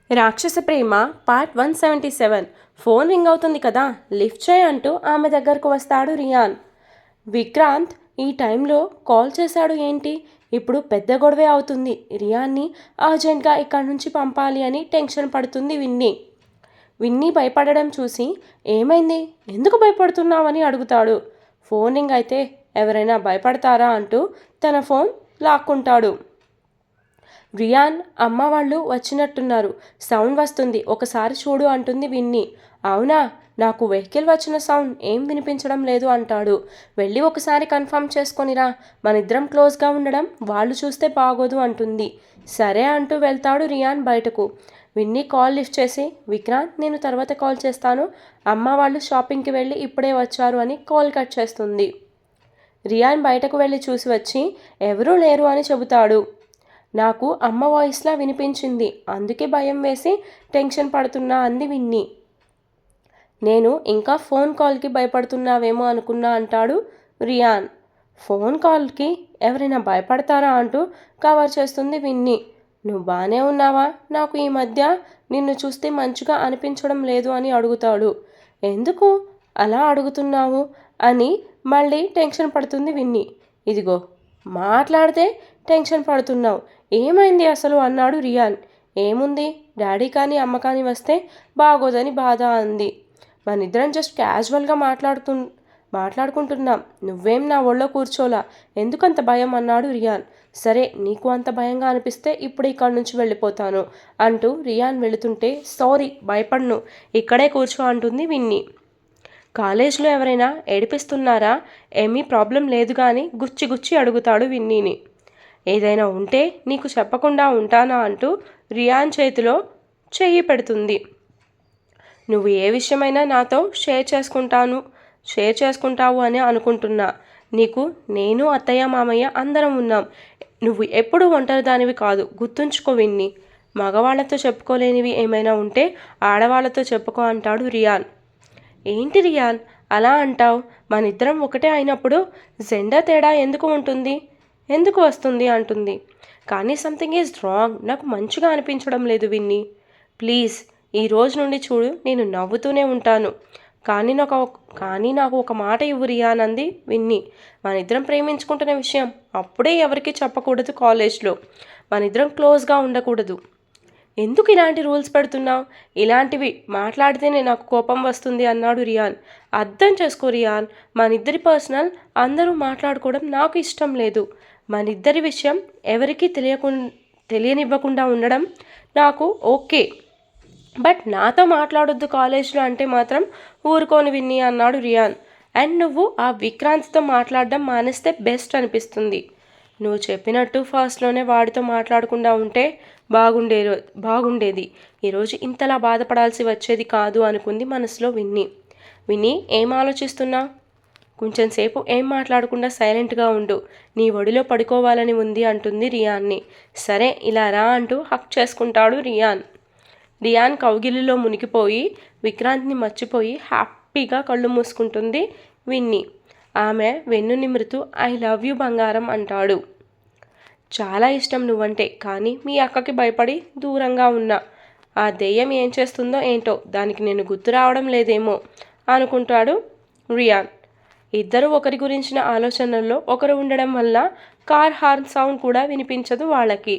రాక్షస ప్రేమ part 177. Phone ring అవుతుంది కదా, లిఫ్ట్ చేయి అంటూ ఆమె దగ్గరకు వస్తాడు రియాన్. విక్రాంత్ ఈ టైంలో కాల్ చేశాడు ఏంటి, ఇప్పుడు పెద్ద గొడవే అవుతుంది. రియాన్ని అర్జెంట్గా ఇక్కడి నుంచి పంపాలి అని టెన్షన్ పడుతుంది విన్నీ భయపడడం చూసి, ఏమైంది, ఎందుకు భయపడుతున్నావని అడుగుతాడు. ఫోన్ రింగ్ అయితే ఎవరైనా భయపడతారా అంటూ తన ఫోన్ లాక్కుంటాడు. రియాన్ అమ్మ వాళ్ళు వచ్చినట్టున్నారు, సౌండ్ వస్తుంది, ఒకసారి చూడు అంటుంది విన్నీ. అవునా, నాకు వెహికల్ వచ్చిన సౌండ్ ఏం వినిపించడం లేదు అంటాడు. వెళ్ళి ఒకసారి కన్ఫర్మ్ చేసుకొనిరా, మనిద్దరం క్లోజ్గా ఉండడం వాళ్ళు చూస్తే బాగోదు అంటుంది. సరే అంటూ వెళ్తాడు రియాన్ బయటకు. విన్నీ కాల్ లిఫ్ట్ చేసి, విక్రాంత్ నేను తర్వాత కాల్ చేస్తాను, అమ్మ వాళ్ళు షాపింగ్కి వెళ్ళి ఇప్పుడే వచ్చారు అని కాల్ కట్ చేస్తుంది. రియాన్ బయటకు వెళ్ళి చూసి వచ్చి ఎవరూ లేరు అని చెబుతాడు. నాకు అమ్మ వాయిస్లా వినిపించింది, అందుకే భయం వేసి టెన్షన్ పడుతున్నా అంది విన్నీ. నేను ఇంకా ఫోన్ కాల్కి భయపడుతున్నావేమో అనుకున్నా అంటాడు రియాన్. ఫోన్ కాల్కి ఎవరైనా భయపడతారా అంటూ కవర్ చేస్తుంది విన్నీ. నువ్వు బాగానే ఉన్నావా, నాకు ఈ మధ్య నిన్ను చూస్తే మంచిగా అనిపించడం లేదు అని అడుగుతాడు. ఎందుకు అలా అడుగుతున్నావు అని మళ్ళీ టెన్షన్ పడుతుంది విన్నీ. ఇదిగో మాట్లాడితే టెన్షన్ పడుతున్నావు, ఏమైంది అసలు అన్నాడు రియాన్. ఏముంది, డాడీ కానీ అమ్మ కానీ వస్తే బాగోదని బాధ అంది. మనిద్దరం జస్ట్ క్యాజువల్గా మాట్లాడుకుంటున్నాం, నువ్వేం నా ఒళ్ళో కూర్చోలా, ఎందుకంత భయం అన్నాడు రియాన్. సరే, నీకు అంత భయంగా అనిపిస్తే ఇప్పుడు ఇక్కడి నుంచి వెళ్ళిపోతాను అంటూ రియాన్ వెళుతుంటే, సారీ భయపడ్ను, ఇక్కడే కూర్చో అంటుంది విన్నీ. కాలేజ్లో ఎవరైనా ఏడిపిస్తున్నారా, ఏమీ ప్రాబ్లం లేదు కానీ గుచ్చి అడుగుతాడు విన్నీని. ఏదైనా ఉంటే నీకు చెప్పకుండా ఉంటానా అంటూ రియాన్ చేతిలో చెయ్యి పెడుతుంది. నువ్వు ఏ విషయమైనా నాతో షేర్ చేసుకుంటావు అని అనుకుంటున్నా. నీకు నేను, అత్తయ్య, మామయ్య అందరం ఉన్నాం. నువ్వు ఎప్పుడు ఒంటరిదానివి కాదు, గుర్తుంచుకో విన్ని. మగవాళ్లతో చెప్పుకోలేనివి ఏమైనా ఉంటే ఆడవాళ్లతో చెప్పుకో అంటాడు రియాన్. ఏంటి రియాన్ అలా అంటావు, మనిద్దరం ఒకటే అయినప్పుడు జెండర్ తేడా ఎందుకు వస్తుంది అంటుంది. కానీ సంథింగ్ ఈజ్ రాంగ్, నాకు మంచిగా అనిపించడం లేదు విన్నీ. ప్లీజ్ ఈ రోజు నుండి చూడు, నేను నవ్వుతూనే ఉంటాను, కానీ నాకు ఒక మాట ఇవ్వు రియాన్ అంది విన్నీ. మనిద్దరం ప్రేమించుకుంటున్న విషయం అప్పుడే ఎవరికి చెప్పకూడదు, కాలేజ్లో మనిద్దరం క్లోజ్గా ఉండకూడదు. ఎందుకు ఇలాంటి రూల్స్ పెడుతున్నావు, ఇలాంటివి మాట్లాడితేనే నాకు కోపం వస్తుంది అన్నాడు రియాన్. అర్థం చేసుకో రియాన్, మనిద్దరి పర్సనల్ అందరూ మాట్లాడుకోవడం నాకు ఇష్టం లేదు. మనిద్దరి విషయం ఎవరికీ తెలియనివ్వకుండా ఉండడం నాకు ఓకే, బట్ నాతో మాట్లాడొద్దు కాలేజ్లో అంటే మాత్రం ఊరుకోని విన్ని అన్నాడు రియాన్. అండ్ నువ్వు ఆ విక్రాంత్తో మాట్లాడడం మానేస్తే బెస్ట్ అనిపిస్తుంది. నువ్వు చెప్పినట్టు ఫస్ట్లోనే వాడితో మాట్లాడకుండా ఉంటే బాగుండేది. ఈరోజు ఇంతలా బాధపడాల్సి వచ్చేది కాదు అనుకుంది మనసులో విన్నీ. ఏం ఆలోచిస్తున్నా, కొంచెం సేపు ఏం మాట్లాడకుండా సైలెంట్గా ఉండు, నీ ఒడిలో పడుకోవాలని ఉంది అంటుంది రియాన్ని. సరే ఇలా రా అంటూ హక్ చేసుకుంటాడు రియాన్ కౌగిలిలో మునిగిపోయి విక్రాంత్ని మర్చిపోయి హ్యాపీగా కళ్ళు మూసుకుంటుంది విన్నీ. ఆమె వెన్ను నిమురుతూ ఐ లవ్ యూ బంగారం అంటాడు. చాలా ఇష్టం నువ్వంటే, కానీ మీ అక్కకి భయపడి దూరంగా ఉన్నా. ఆ దెయ్యం ఏం చేస్తుందో ఏంటో, దానికి నేను గుర్తు రావడం లేదేమో అనుకుంటాడు రియాన్. ఇద్దరు ఒకరి గురించిన ఆలోచనల్లో ఒకరు ఉండడం వల్ల కార్ హార్న్ సౌండ్ కూడా వినిపించదు వాళ్ళకి.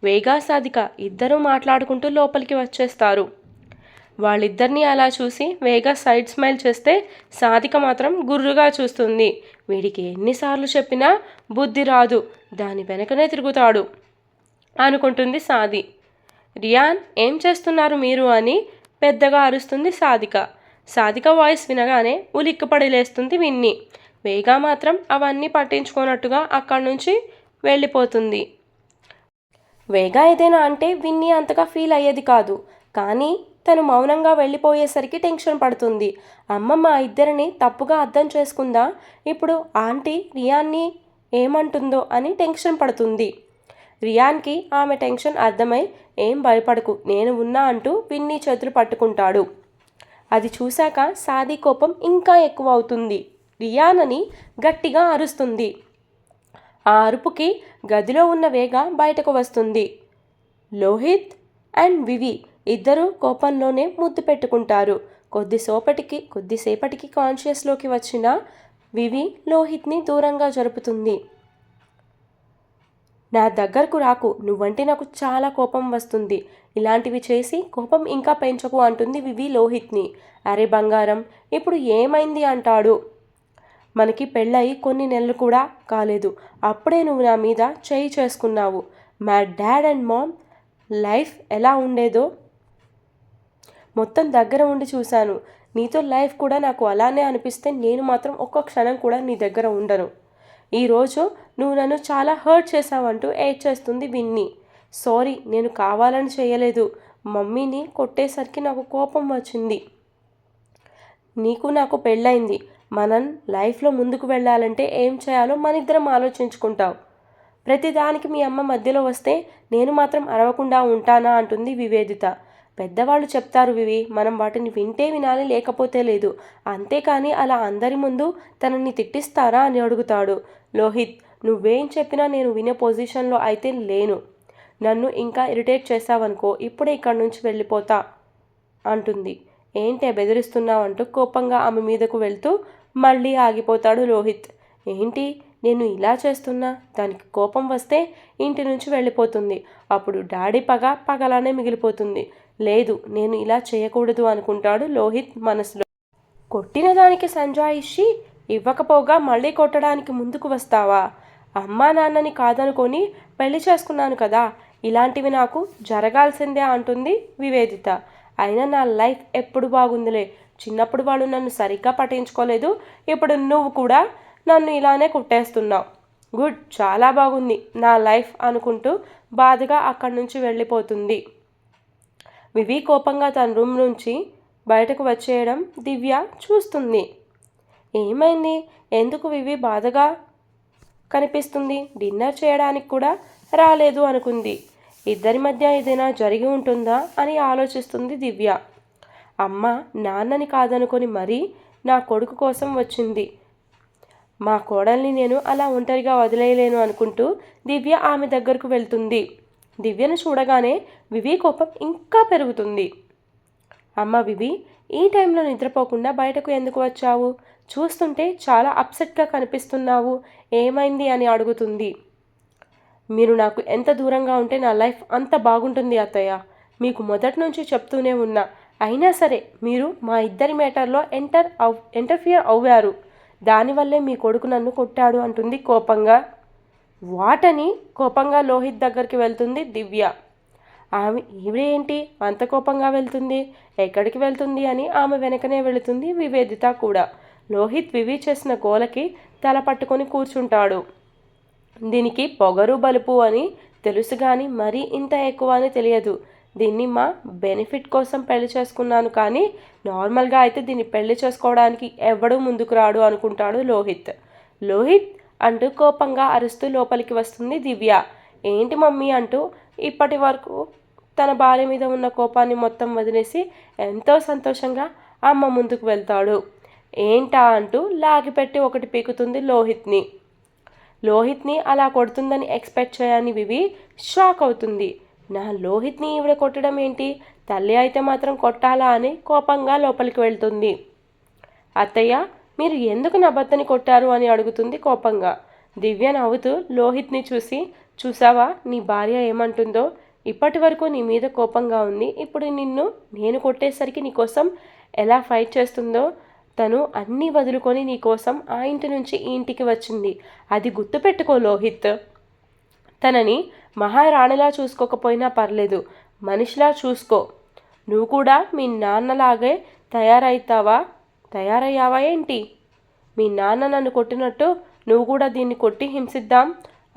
వేగా, సాధిక ఇద్దరూ మాట్లాడుకుంటూ లోపలికి వచ్చేస్తారు. వాళ్ళిద్దరినీ అలా చూసి వేగా సైడ్ స్మైల్ చేస్తే సాధిక మాత్రం గుర్రుగా చూస్తుంది. వీడికి ఎన్నిసార్లు చెప్పినా బుద్ధి రాదు, దాని వెనకనే తిరుగుతాడు అనుకుంటుంది సాది. రియాన్ ఏం చేస్తున్నారు మీరు అని పెద్దగా అరుస్తుంది సాధిక వాయిస్ వినగానే ఉలిక్కిపడి లేస్తుంది విన్నీ. వేగా మాత్రం అవన్నీ పట్టించుకోనట్టుగా అక్కడి నుంచి వెళ్ళిపోతుంది. వేగా ఏదైనా అంటే విన్నీ అంతగా ఫీల్ అయ్యేది కాదు, కానీ తను మౌనంగా వెళ్ళిపోయేసరికి టెన్షన్ పడుతుంది. అమ్మమ్మ ఇద్దరిని తప్పుగా అర్థం చేసుకుందా, ఇప్పుడు ఆంటీ రియాన్ని ఏమంటుందో అని టెన్షన్ పడుతుంది. రియాన్కి ఆమె టెన్షన్ అర్థమై, ఏం భయపడకు నేను ఉన్నా అంటూ విన్నీ చేతులు పట్టుకుంటాడు. అది చూశాక సాది కోపం ఇంకా ఎక్కువ అవుతుంది. రియాన్ అని గట్టిగా అరుస్తుంది. ఆ అరుపుకి గదిలో ఉన్న వేగ బయటకు వస్తుంది. లోహిత్ అండ్ వివి ఇద్దరూ కోపంలోనే ముద్దు పెట్టుకుంటారు. కొద్దిసేపటికి కాన్షియస్లోకి వచ్చిన వివి లోహిత్ని దూరంగా జరుపుతుంది. నా దగ్గరకు రాకు, నువ్వంటే నాకు చాలా కోపం వస్తుంది. ఇలాంటివి చేసి కోపం ఇంకా పెంచకు అంటుంది వివి లోహిత్ని. అరే బంగారం, ఇప్పుడు ఏమైంది అంటాడు. మనకి పెళ్ళయి కొన్ని నెలలు కూడా కాలేదు, అప్పుడే నువ్వు నా మీద చేయి చేసుకున్నావు. మా డాడ్ అండ్ మామ్ లైఫ్ ఎలా ఉండేదో మొత్తం దగ్గర ఉండి చూశాను. నీతో లైఫ్ కూడా నాకు అలానే అనిపిస్తే నేను మాత్రం ఒక్క క్షణం కూడా నీ దగ్గర ఉండను. ఈరోజు నువ్వు నన్ను చాలా హర్ట్ చేసావంటూ ఏడ్చేస్తుంది విన్నీ. సారీ, నేను కావాలని చేయలేదు. మమ్మీని కొట్టేసరికి నాకు కోపం వచ్చింది. నీకు నాకు పెళ్ళయింది. మనం లైఫ్లో ముందుకు వెళ్ళాలంటే ఏం చేయాలో మనిద్దరం ఆలోచించుకుంటాం. ప్రతిదానికి మీ అమ్మ మధ్యలో వస్తే నేను మాత్రం అరవకుండా ఉంటానా అంటుంది వివేదిత. పెద్దవాళ్ళు చెప్తారు వివి, మనం వాటిని వింటే వినాలి, లేకపోతే లేదు. అంతేకాని అలా అందరి ముందు తనని తిట్టిస్తారా అని అడుగుతాడు. లోహిత్, నువ్వేం చెప్పినా నేను వినే పొజిషన్లో అయితే లేను. నన్ను ఇంకా ఇరిటేట్ చేశావనుకో ఇప్పుడే ఇక్కడి నుంచి వెళ్ళిపోతా అంటుంది. ఏంటే బెదిరిస్తున్నావు అంటూ కోపంగా ఆమె మీదకు వెళ్తూ మళ్ళీ ఆగిపోతాడు లోహిత్. ఏంటి నేను ఇలా చేస్తున్నా, దానికి కోపం వస్తే ఇంటి నుంచి వెళ్ళిపోతుంది. అప్పుడు డాడీ పగలానే మిగిలిపోతుంది. లేదు, నేను ఇలా చేయకూడదు అనుకుంటాడు లోహిత్ మనసులో. కొట్టిన దానికి సంజాయిషి ఇవ్వకపోగా మళ్ళీ కొట్టడానికి ముందుకు వస్తావా? అమ్మా నాన్నని కాదనుకొని పెళ్లి చేసుకున్నాను కదా, ఇలాంటివి నాకు జరగాల్సిందే అంటుంది వివేదిత. అయినా నా లైఫ్ ఎప్పుడు బాగుందిలే. చిన్నప్పుడు వాళ్ళు నన్ను సరిగ్గా పట్టించుకోలేదు, ఇప్పుడు నువ్వు కూడా నన్ను ఇలానే కుట్టేస్తున్నావు. గుడ్, చాలా బాగుంది నా లైఫ్ అనుకుంటూ బాధగా అక్కడి నుంచి వెళ్ళిపోతుంది. వివి కోపంగా తన రూమ్ నుంచి బయటకు వచ్చేయడం దివ్య చూస్తుంది. ఏమైంది, ఎందుకు వివి బాధగా కనిపిస్తుంది? డిన్నర్ చేయడానికి కూడా రాలేదు అనుకుంది. ఇద్దరి మధ్య ఏదైనా జరిగి ఉంటుందా అని ఆలోచిస్తుంది దివ్య. అమ్మ నాన్నని కాదనుకొని మరీ నా కొడుకు కోసం వచ్చింది. మా కోడల్ని నేను అలా ఒంటరిగా వదిలేయలేను అనుకుంటూ దివ్య ఆమె దగ్గరకు వెళ్తుంది. దివ్యను చూడగానే వివి కోపం ఇంకా పెరుగుతుంది. అమ్మ వివి, ఈ టైంలో నిద్రపోకుండా బయటకు ఎందుకు వచ్చావు? చూస్తుంటే చాలా అప్సెట్గా కనిపిస్తున్నావు, ఏమైంది అని అడుగుతుంది. మీరు నాకు ఎంత దూరంగా ఉంటే నా లైఫ్ అంత బాగుంటుంది అత్తయ్య. మీకు మొదటి నుంచి చెప్తూనే ఉన్నా. అయినా సరే మీరు మా ఇద్దరి మ్యాటర్లో ఇంటర్ఫియర్ అవ్వారు. దానివల్లే మీ కొడుకు నన్ను కొట్టాడు అంటుంది కోపంగా. వాటని కోపంగా లోహిత్ దగ్గరికి వెళ్తుంది దివ్య. ఈవిడేంటి అంత కోపంగా వెళ్తుంది, ఎక్కడికి వెళ్తుంది అని ఆమె వెనకనే వెళుతుంది వివేదిత కూడా. లోహిత్ వివి చేసిన గోలకి తల పట్టుకొని కూర్చుంటాడు. దీనికి పొగరు బలుపు అని తెలుసు కానీ మరీ ఇంత ఎక్కువ అని తెలియదు. దీన్ని మా బెనిఫిట్ కోసం పెళ్లి చేసుకున్నాను, కానీ నార్మల్గా అయితే దీన్ని పెళ్లి చేసుకోవడానికి ఎవడూ ముందుకు రాడు అనుకుంటాడు లోహిత్. లోహిత్ అంటూ కోపంగా అరుస్తూ లోపలికి వస్తుంది దివ్య. ఏంటి మమ్మీ అంటూ ఇప్పటి వరకు తన భార్య మీద ఉన్న కోపాన్ని మొత్తం వదిలేసి ఎంతో సంతోషంగా అమ్మ ముందుకు వెళ్తాడు. ఏంటా అంటూ లాగిపెట్టి ఒకటి పీకుతుంది లోహిత్ని అలా కొడుతుందని ఎక్స్పెక్ట్ చేయని వివి షాక్ అవుతుంది. నా లోహిత్ని ఈవిడ కొట్టడం ఏంటి, తల్లి అయితే మాత్రం కొట్టాలా అని కోపంగా లోపలికి వెళ్తుంది. అత్తయ్య, మీరు ఎందుకు నా భర్తని కొట్టారు అని అడుగుతుంది కోపంగా. దివ్య నవ్వుతూ లోహిత్ని చూసి, చూసావా నీ భార్య ఏమంటుందో, ఇప్పటి వరకు నీ మీద కోపంగా ఉంది, ఇప్పుడు నిన్ను నేను కొట్టేసరికి నీకోసం ఎలా ఫైట్ చేస్తుందో. తను అన్నీ వదులుకొని నీకోసం ఆ ఇంటి నుంచి ఈ ఇంటికి వచ్చింది, అది గుర్తుపెట్టుకో లోహిత్. తనని మహారాణిలా చూసుకోకపోయినా పర్లేదు, మనిషిలా చూసుకో. నువ్వు కూడా మీ నాన్నలాగే తయారయ్యావా ఏంటి? మీ నాన్న నన్ను కొట్టినట్టు నువ్వు కూడా దీన్ని కొట్టి హింసిద్దాం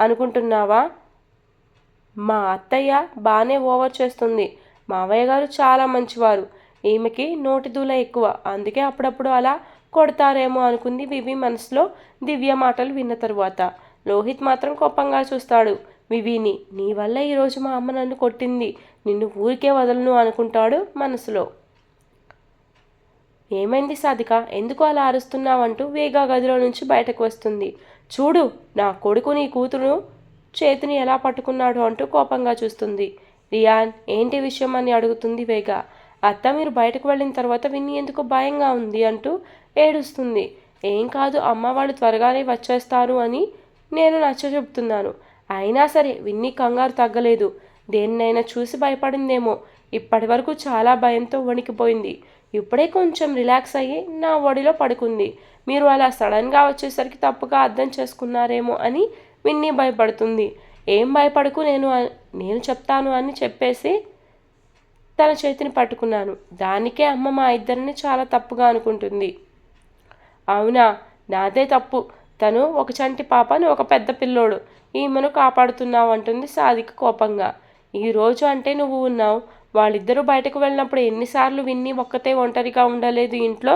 అనుకుంటున్నావా? మా అత్తయ్య బాగానే ఓవర్ చేస్తుంది. మావయ్య గారు చాలా మంచివారు, ఈమెకి నోటి దూల ఎక్కువ, అందుకే అప్పుడప్పుడు అలా కొడతారేమో అనుకుంది వివి మనసులో దివ్య మాటలు విన్న తరువాత. లోహిత్ మాత్రం కోపంగా చూస్తాడు వివిని. నీ వల్ల ఈరోజు మా అమ్మ నన్ను కొట్టింది, నిన్ను ఊరికే వదలను అనుకుంటాడు మనసులో. ఏమైంది సాధిక, ఎందుకు అలా అరుస్తున్నావంటూ వేగా గదిలో నుంచి బయటకు వస్తుంది. చూడు నా కొడుకు నీ కూతురు చేతిని ఎలా పట్టుకున్నాడు అంటూ కోపంగా చూస్తుంది. రియాన్ ఏంటి విషయం అని అడుగుతుంది వేగ. అత్త మీరు బయటకు వెళ్ళిన తర్వాత విన్ని ఎందుకో భయంగా ఉంది అంటూ ఏడుస్తుంది. ఏం కాదు అమ్మ వాళ్ళు త్వరగానే వచ్చేస్తారు అని నేను నచ్చచెప్తున్నాను. అయినా సరే విన్ని కంగారు తగ్గలేదు. దేన్నైనా చూసి భయపడిందేమో. ఇప్పటి వరకు చాలా భయంతో వణికిపోయింది. ఇప్పుడే కొంచెం రిలాక్స్ అయ్యి నా ఒడిలో పడుకుంది. మీరు అలా సడన్గా వచ్చేసరికి తప్పుగా అర్థం చేసుకున్నారేమో అని విన్ని భయపడుతుంది. ఏం భయపడకు నేను చెప్తాను అని చెప్పేసి తన చేతిని పట్టుకున్నాను. దానికే అమ్మ మా ఇద్దరిని చాలా తప్పుగా అనుకుంటుంది. అవునా, నాదే తప్పు. తను ఒక చంటి పాపని ఒక పెద్ద పిల్లోడు. ఈమెను కాపాడుతున్నావు అంటుంది సాదిక కోపంగా. ఈరోజు అంటే నువ్వు ఉన్నావు. వాళ్ళిద్దరూ బయటకు వెళ్ళినప్పుడు ఎన్నిసార్లు విన్ని ఒక్కతే ఒంటరిగా ఉండలేదు ఇంట్లో?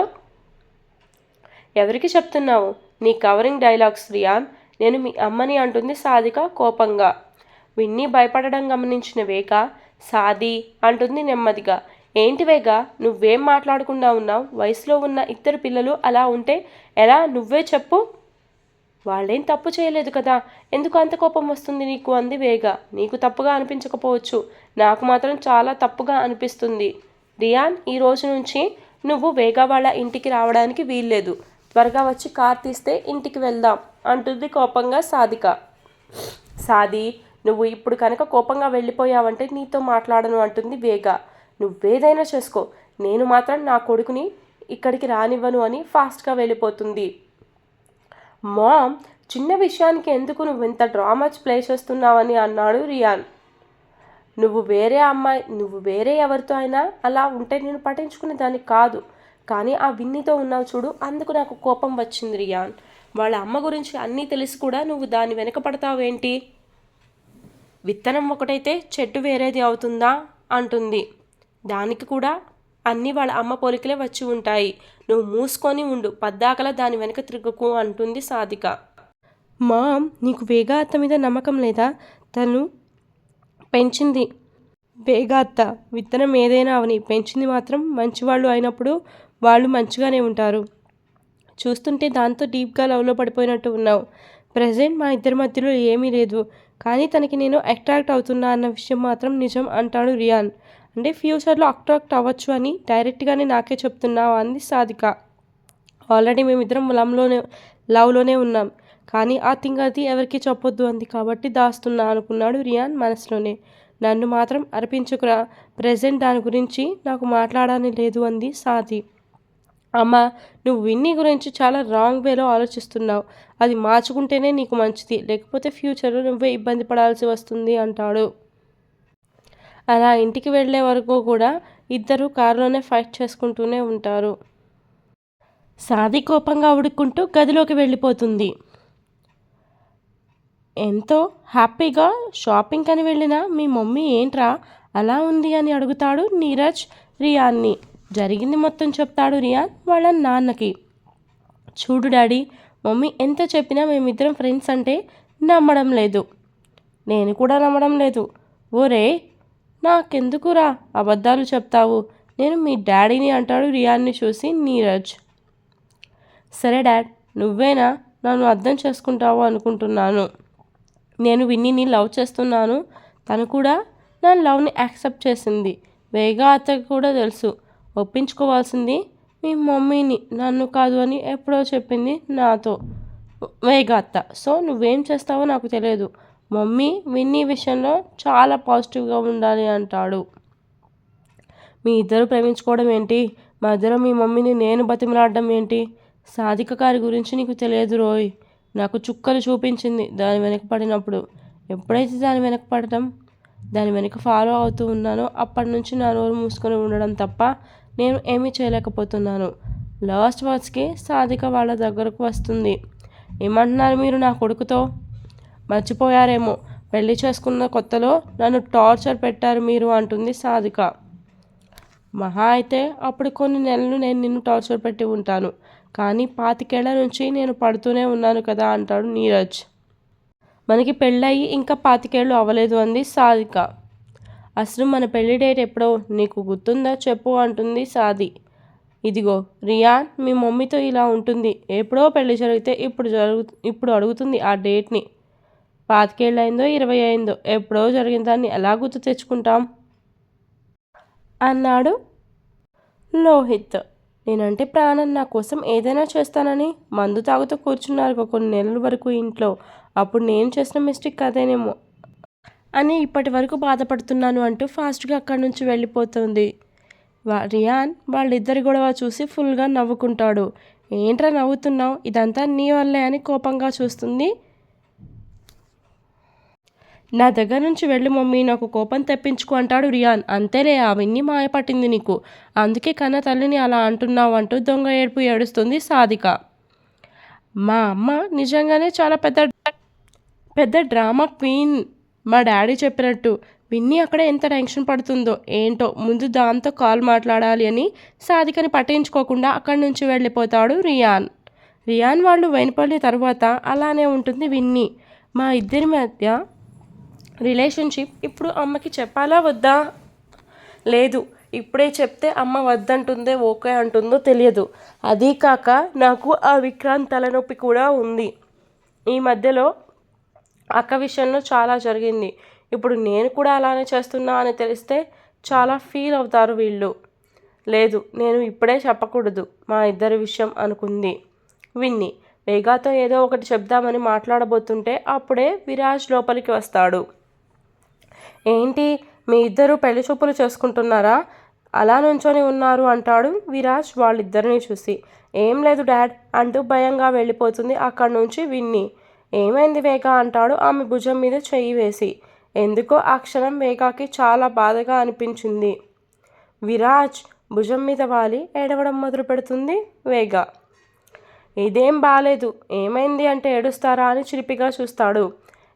ఎవరికి చెప్తున్నావు నీ కవరింగ్ డైలాగ్స్ రియాన్? నేను మీ అమ్మని అంటుంది సాదిక కోపంగా. విన్ని భయపడడం గమనించిన వేగ సాది అంటుంది నెమ్మదిగా. ఏంటి వేగ, నువ్వేం మాట్లాడకుండా ఉన్నావు? వయసులో ఉన్న ఇద్దరు పిల్లలు అలా ఉంటే ఎలా? నువ్వే చెప్పు. వాళ్ళేం తప్పు చేయలేదు కదా, ఎందుకు అంత కోపం వస్తుంది నీకు అంది వేగ. నీకు తప్పుగా అనిపించకపోవచ్చు, నాకు మాత్రం చాలా తప్పుగా అనిపిస్తుంది. రియాన్, ఈ రోజు నుంచి నువ్వు వేగ వాళ్ళ ఇంటికి రావడానికి వీల్లేదు. త్వరగా వచ్చి కార్ తీస్తే ఇంటికి వెళ్దాం అంటుంది కోపంగా సాదిక. సాది, నువ్వు ఇప్పుడు కనుక కోపంగా వెళ్ళిపోయావంటే నీతో మాట్లాడను అంటుంది వేగ. నువ్వేదైనా చేసుకో, నేను మాత్రం నా కొడుకుని ఇక్కడికి రానివ్వను అని ఫాస్ట్గా వెళ్ళిపోతుంది. మామ్, చిన్న విషయానికి ఎందుకు నువ్వు ఇంత డ్రామా ప్లే చేస్తున్నావని అన్నాడు రియాన్. నువ్వు వేరే ఎవరితో అయినా అలా ఉంటే నేను పట్టించుకునే దానికి కాదు. కానీ ఆ విన్నీతో ఉన్నావు చూడు, అందుకు నాకు కోపం వచ్చింది రియాన్. వాళ్ళ అమ్మ గురించి అన్నీ తెలిసి కూడా నువ్వు దాని వెనక పడతావేంటి? విత్తనం ఒకటైతే చెట్టు వేరేది అవుతుందా అంటుంది. దానికి కూడా అన్నీ వాళ్ళ అమ్మ పోలికలే వచ్చి ఉంటాయి. నువ్వు మూసుకొని ఉండు, పద్దాకలా దాని వెనక తిరుగుకు అంటుంది సాదిక. మామ్, నీకు వేగ అత్త మీద నమ్మకం లేదా? తను పెంచింది వేగ అత్త. విత్తనం ఏదైనా అవని పెంచింది మాత్రం మంచివాళ్ళు అయినప్పుడు వాళ్ళు మంచిగానే ఉంటారు. చూస్తుంటే దాంతో డీప్గా లవ్లో పడిపోయినట్టు ఉన్నావు. ప్రజెంట్ మా ఇద్దరి మధ్యలో ఏమీ లేదు, కానీ తనకి నేను అట్రాక్ట్ అవుతున్నా అన్న విషయం మాత్రం నిజం అంటాడు రియాన్. అంటే ఫ్యూచర్లో అట్రాక్ట్ అవ్వచ్చు అని డైరెక్ట్గానే నాకే చెప్తున్నావు అంది సాదిక. ఆల్రెడీ మేమిద్దరం లవ్లోనే ఉన్నాం, కానీ ఆ థింగ్ అది ఎవరికి చెప్పొద్దు అంది కాబట్టి దాస్తున్నా అనుకున్నాడు రియాన్ మనసులోనే. నన్ను మాత్రం అర్పించుకురా, ప్రెజెంట్ దాని గురించి నాకు మాట్లాడాలని లేదు అంది సాది. అమ్మ, నువ్వు విన్నీ గురించి చాలా రాంగ్ వేలో ఆలోచిస్తున్నావు. అది మార్చుకుంటేనే నీకు మంచిది, లేకపోతే ఫ్యూచర్లో నువ్వే ఇబ్బంది పడాల్సి వస్తుంది అంటాడు. అలా ఇంటికి వెళ్ళే వరకు కూడా ఇద్దరు కారులోనే ఫైట్ చేసుకుంటూనే ఉంటారు. సాది కోపంగా ఉడుక్కుంటూ గదిలోకి వెళ్ళిపోతుంది. ఎంతో హ్యాపీగా షాపింగ్ అని వెళ్ళిన మీ మమ్మీ ఏంట్రా అలా ఉంది అని అడుగుతాడు నీరజ్ రియాన్ని. జరిగింది మొత్తం చెప్తాడు రియాన్ వాళ్ళ నాన్నకి. చూడు డాడీ, మమ్మీ ఎంత చెప్పినా మేమిద్దరం ఫ్రెండ్స్ అంటే నమ్మడం లేదు. నేను కూడా నమ్మడం లేదు. ఓరే, నాకెందుకురా అబద్ధాలు చెప్తావు? నేను మీ డాడీని అంటాడు రియాన్ని చూసి నీరజ్. సరే డాడ్, నువ్వేనా నన్ను అర్థం చేసుకుంటావు అనుకుంటున్నాను. నేను విన్నీని లవ్ చేస్తున్నాను. తను కూడా నా లవ్ని యాక్సెప్ట్ చేసింది. వేగ అత్తకి కూడా తెలుసు. ఒప్పించుకోవాల్సింది మీ మమ్మీని, నన్ను కాదు అని ఎప్పుడో చెప్పింది నాతో వేగ అత్త. సో నువ్వేం చేస్తావో నాకు తెలియదు. మమ్మీ విన్నీ విషయంలో చాలా పాజిటివ్గా ఉండాలి అంటాడు. మీ ఇద్దరు ప్రేమించుకోవడం ఏంటి? మా ఇద్దరు మీ మమ్మీని నేను బతిమలాడడం ఏంటి? సాదిక గారి గురించి నీకు తెలియదు రోయ్. నాకు చుక్కలు చూపించింది దాని వెనక పడినప్పుడు. ఎప్పుడైతే దాని వెనక ఫాలో అవుతూ ఉన్నానో అప్పటి నుంచి నా నోరు మూసుకొని ఉండడం తప్ప నేను ఏమీ చేయలేకపోతున్నాను. లాస్ట్ వర్డ్స్కి సాదిక వాళ్ళ దగ్గరకు వస్తుంది. ఏమంటున్నారు మీరు నా కొడుకుతో? మర్చిపోయారేమో, పెళ్లి చేసుకున్న కొత్తలో నన్ను టార్చర్ పెట్టారు మీరు అంటుంది సాదిక. మహా అయితే అప్పుడు కొన్ని నెలలు నేను నిన్ను టార్చర్ పెట్టి ఉంటాను, కానీ 25 ఏళ్ల నుంచి నేను పడుతూనే ఉన్నాను కదా అంటాడు నీరజ్. మనకి పెళ్ళయి ఇంకా 25 ఏళ్ళు అవ్వలేదు అంది సాదిక. అసలు మన పెళ్లి డేట్ ఎప్పుడో నీకు గుర్తుందా చెప్పు అంటుంది సాది. ఇదిగో రియాన్, మీ మమ్మీతో ఇలా ఉంటుంది. ఎప్పుడో పెళ్లి జరిగితే ఇప్పుడు అడుగుతుంది ఆ డేట్ని. 25 అయిందో 20 అయిందో ఎప్పుడో జరిగిన దాన్ని ఎలా గుర్తు తెచ్చుకుంటాం అన్నాడు లోహిత్. నేనంటే ప్రాణం, నా కోసం ఏదైనా చేస్తానని మందు తాగుతూ కూర్చున్నారు కొన్ని నెలల వరకు ఇంట్లో. అప్పుడు నేను చేసిన మిస్టేక్ అదేనేమో అని ఇప్పటి వరకు బాధపడుతున్నాను అంటూ ఫాస్ట్గా అక్కడి నుంచి వెళ్ళిపోతుంది. రియాన్ వాళ్ళిద్దరి గొడవ చూసి ఫుల్గా నవ్వుకుంటాడు. ఏంట్రా నవ్వుతున్నావు, ఇదంతా నీ వల్లే అని కోపంగా చూస్తుంది. నా దగ్గర నుంచి వెళ్ళి మమ్మీ, నాకు కోపం తెప్పించుకు అంటాడు రియాన్. అంతేలే, అవన్నీ మాయపట్టింది నీకు, అందుకే కన్న తల్లిని అలా అంటున్నావు అంటూ దొంగ ఏడుపు ఏడుస్తుంది సాధిక. మా అమ్మ నిజంగానే చాలా పెద్ద డ్రామా క్వీన్. మా డాడీ చెప్పినట్టు విన్నీ అక్కడ ఎంత టెన్షన్ పడుతుందో ఏంటో. ముందు దాంతో కాల్ మాట్లాడాలి అని సాధికని పట్టించుకోకుండా అక్కడి నుంచి వెళ్ళిపోతాడు రియాన్ వాళ్ళు వెనుపల్లి తర్వాత అలానే ఉంటుంది విన్నీ. మా ఇద్దరి మధ్య రిలేషన్షిప్ ఇప్పుడు అమ్మకి చెప్పాలా వద్దా? లేదు, ఇప్పుడే చెప్తే అమ్మ వద్దంటుందో ఓకే అంటుందో తెలియదు. అదీ కాక నాకు ఆ విక్రాంత్ తలనొప్పి కూడా ఉంది. ఈ మధ్యలో అక్క విషయంలో చాలా జరిగింది. ఇప్పుడు నేను కూడా అలానే చేస్తున్నా అని తెలిస్తే చాలా ఫీల్ అవుతారు వీళ్ళు. లేదు, నేను ఇప్పుడే చెప్పకూడదు మా ఇద్దరి విషయం అనుకుంది విన్నీ. వేగాతో ఏదో ఒకటి చెప్దామని మాట్లాడబోతుంటే అప్పుడే విరాజ్ లోపలికి వస్తాడు. ఏంటి, మీ ఇద్దరు పెళ్లి చూపులు చేసుకుంటున్నారా, అలా నుంచొని ఉన్నారు అంటాడు విరాజ్ వాళ్ళిద్దరిని చూసి. ఏం లేదు డాడ్ అంటూ భయంగా వెళ్ళిపోతుంది అక్కడి నుంచి విన్నీ. ఏమైంది వేగ అంటాడు ఆమె భుజం మీద చెయ్యి వేసి. ఎందుకో ఆ క్షణం వేగాకి చాలా బాధగా అనిపించింది. విరాజ్ భుజం మీద వాలి ఏడవడం మొదలు పెడుతుంది వేగ. ఇదేం బాలేదు, ఏమైంది అంటే ఏడుస్తారా అని చిలిపిగా చూస్తాడు.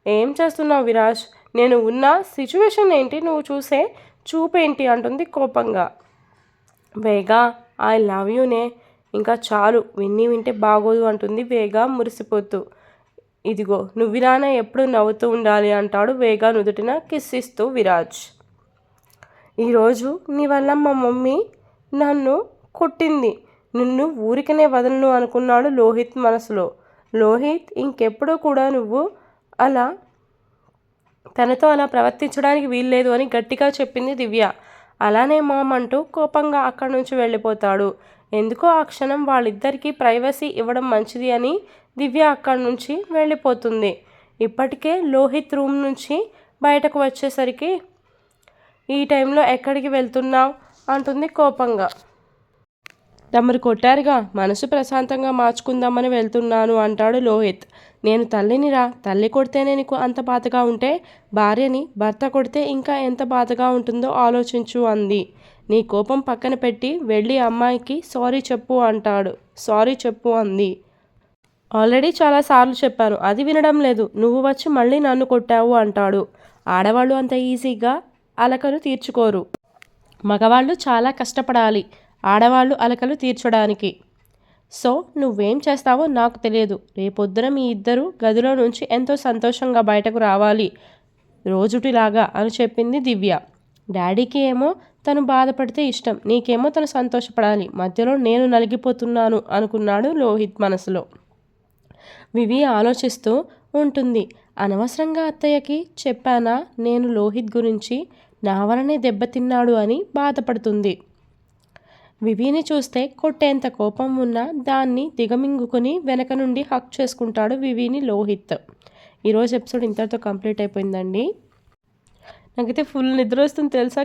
ఏం చేస్తున్నావు విరాజ్, నేను ఉన్న సిచ్యువేషన్ ఏంటి, నువ్వు చూసే చూపేంటి అంటుంది కోపంగా. వేగ ఐ లవ్ యూనే, ఇంకా చాలు, విన్నీ వింటే బాగోదు అంటుంది వేగ మురిసిపోతూ. ఇదిగో నువ్విలానే ఎప్పుడు నవ్వుతూ ఉండాలి అంటాడు వేగ నుదుటిన కిస్ ఇస్తూ విరాజ్. ఈరోజు నీ వల్ల మా మమ్మీ నన్ను కొట్టింది, నిన్ను ఊరికనే వదలను అనుకున్నాడు లోహిత్ మనసులో. లోహిత్, ఇంకెప్పుడు కూడా నువ్వు తనతో అలా ప్రవర్తించడానికి వీల్లేదు అని గట్టిగా చెప్పింది దివ్య. అలానే మామ్ అంటూ కోపంగా అక్కడి నుంచి వెళ్ళిపోతాడు. ఎందుకో ఆ క్షణం వాళ్ళిద్దరికీ ప్రైవసీ ఇవ్వడం మంచిది అని దివ్య అక్కడి నుంచి వెళ్ళిపోతుంది. ఇప్పటికే లోహిత్ రూమ్ నుంచి బయటకు వచ్చేసరికి ఈ టైంలో ఎక్కడికి వెళ్తున్నావు అంటుంది కోపంగా. తమరు కొట్టారుగా, మనసు ప్రశాంతంగా మార్చుకుందామని వెళ్తున్నాను అంటాడు లోహిత్. నేను తల్లినిరా, తల్లి కొడితేనే నీకు అంత బాధగా ఉంటే భార్యని భర్త కొడితే ఇంకా ఎంత బాధగా ఉంటుందో ఆలోచించు అంది. నీ కోపం పక్కన పెట్టి వెళ్ళి అమ్మాయికి సారీ చెప్పు అంది. ఆల్రెడీ చాలాసార్లు చెప్పాను, అది వినడం లేదు, నువ్వు వచ్చి మళ్ళీ నన్ను కొట్టావు అంటాడు. ఆడవాళ్ళు అంత ఈజీగా అలకలు తీర్చుకోరు, మగవాళ్ళు చాలా కష్టపడాలి ఆడవాళ్ళు అలకలు తీర్చడానికి. సో నువ్వేం చేస్తావో నాకు తెలియదు. రేపొద్దున మీ ఇద్దరు గదిలో నుంచి ఎంతో సంతోషంగా బయటకు రావాలి రోజుటిలాగా అని చెప్పింది దివ్య. డాడీకి ఏమో తను బాధపడితే ఇష్టం, నీకేమో తను సంతోషపడాలి, మధ్యలో నేను నలిగిపోతున్నాను అనుకున్నాడు లోహిత్ మనసులో. వివి ఆలోచిస్తూ ఉంటుంది. అనవసరంగా అత్తయ్యకి చెప్పానా నేను లోహిత్ గురించి, నా వలనే దెబ్బతిన్నాడు అని బాధపడుతుంది. వివిని చూస్తే కొట్టేంత కోపం ఉన్నా దాన్ని దిగమింగుకొని వెనక నుండి హక్ చేసుకుంటాడు వివిని లోహిత్. ఈరోజు ఎపిసోడ్ ఇంతటితో కంప్లీట్ అయిపోయిందండి. నాకైతే ఫుల్ నిద్ర వస్తుంది తెలుసా,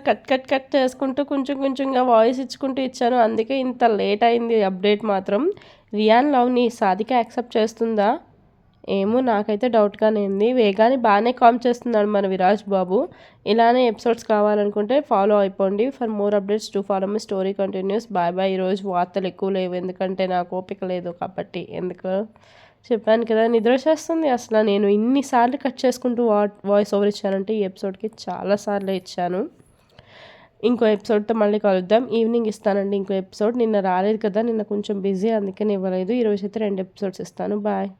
కట్ చేసుకుంటూ కొంచెంగా వాయిస్ ఇచ్చుకుంటూ ఇచ్చాను, అందుకే ఇంత లేట్ అయింది అప్డేట్ మాత్రం. రియాన్ లవ్ని సాధిక యాక్సెప్ట్ చేస్తుందా ఏమో, నాకైతే డౌట్గానే ఉంది. వేగాని బాగానే కామ్ చేస్తున్నాడు మన విరాజ్ బాబు. ఇలానే ఎపిసోడ్స్ కావాలనుకుంటే ఫాలో అయిపోండి. For more updates to follow my story continues. Bye. ఈరోజు వార్తలు ఎక్కువ లేవు, ఎందుకంటే నాకు ఓపిక లేదు కాబట్టి. ఎందుకు చెప్పాను కదా, నిద్ర చేస్తుంది అసలు. నేను ఇన్నిసార్లు కట్ చేసుకుంటూ వాయిస్ ఓవర్ ఇచ్చానంటే ఈ ఎపిసోడ్కి చాలాసార్లు ఇచ్చాను. ఇంకో ఎపిసోడ్తో మళ్ళీ కలుద్దాం. ఈవినింగ్ ఇస్తానండి ఇంకో ఎపిసోడ్. నిన్న రాలేదు కదా, నిన్న కొంచెం బిజీ అందుకని ఇవ్వలేదు. ఈరోజు అయితే 2 ఎపిసోడ్స్ ఇస్తాను. బాయ్.